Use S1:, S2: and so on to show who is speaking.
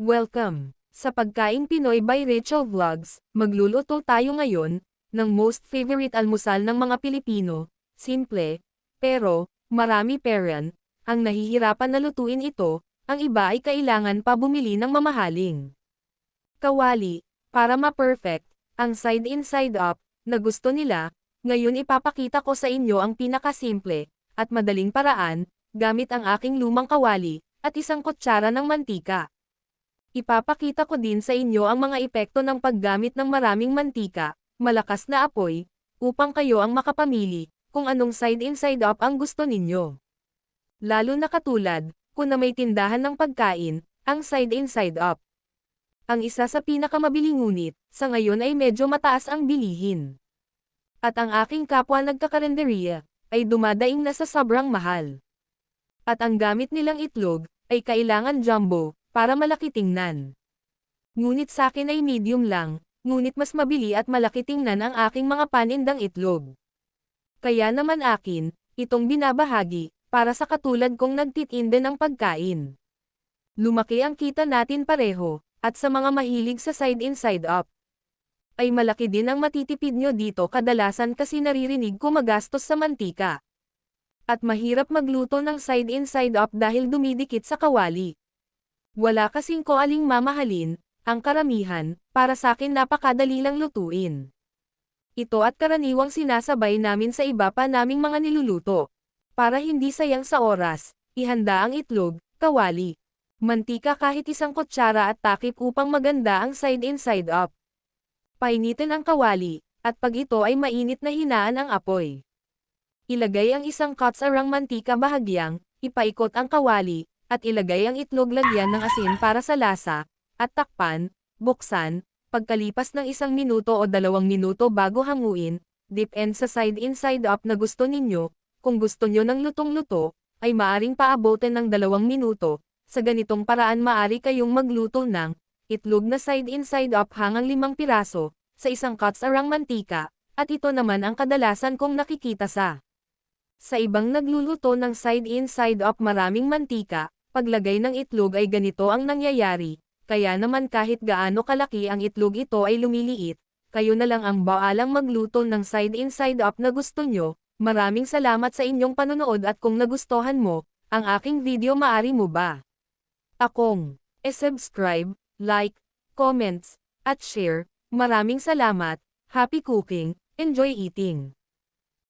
S1: Welcome! Sa Pagkaing Pinoy by Rachel Vlogs, magluluto tayo ngayon ng most favorite almusal ng mga Pilipino, simple, pero marami parent ang nahihirapan na lutuin ito, ang iba ay kailangan pa bumili ng mamahaling kawali, para ma-perfect, ang side in side up, na gusto nila. Ngayon ipapakita ko sa inyo ang pinakasimple, at madaling paraan, gamit ang aking lumang kawali, at isang kutsara ng mantika. Ipapakita ko din sa inyo ang mga epekto ng paggamit ng maraming mantika, malakas na apoy, upang kayo ang makapamili, kung anong side in side up ang gusto ninyo. Lalo na katulad, kung na may tindahan ng pagkain, ang side in side up. Ang isa sa pinakamabili ngunit, sa ngayon ay medyo mataas ang bilihin. At ang aking kapwa nagkakarenderya, ay dumadaing na sa sobrang mahal. At ang gamit nilang itlog, ay kailangan jumbo, para malaki tingnan. Ngunit sa akin ay medium lang, ngunit mas mabili at malaki tingnan ang aking mga panindang itlog. Kaya naman akin, itong binabahagi, para sa katulad kong nagtitinda ng pagkain. Lumaki ang kita natin pareho, at sa mga mahilig sa side in side up, ay malaki din ang matitipid nyo dito kadalasan kasi naririnig ko magastos sa mantika. At mahirap magluto ng side in side up dahil dumidikit sa kawali. Wala kasing ko aling mamahalin, ang karamihan, para sa akin napakadali lang lutuin. Ito at karaniwang sinasabay namin sa iba pa naming mga niluluto. Para hindi sayang sa oras, ihanda ang itlog, kawali, mantika kahit isang kutsara at takip upang maganda ang side in side up. Painitin ang kawali, at pag ito ay mainit na hinaan ang apoy. Ilagay ang isang kutsarang mantika bahagyang, ipaikot ang kawali, at ilagay ang itlog lagyan ng asin para sa lasa, at takpan, buksan, pagkalipas ng 1 minuto o 2 minuto bago hanguin, dip end sa side in side up na gusto ninyo, kung gusto nyo ng lutong-luto, ay maaring paabotin ng 2 minuto, sa ganitong paraan maari kayong magluto ng itlog na side in side up hangang 5 piraso, sa isang kutsarang mantika, at ito naman ang kadalasan kong nakikita sa ibang nagluluto ng side in side up maraming mantika. Paglagay ng itlog ay ganito ang nangyayari, kaya naman kahit gaano kalaki ang itlog ito ay lumiliit, kayo na lang ang baalang magluto ng side in side up na gusto nyo. Maraming salamat sa inyong panonood at kung nagustuhan mo, ang aking video maari mo ba akong subscribe, like, comments, at share. Maraming salamat, happy cooking, enjoy eating!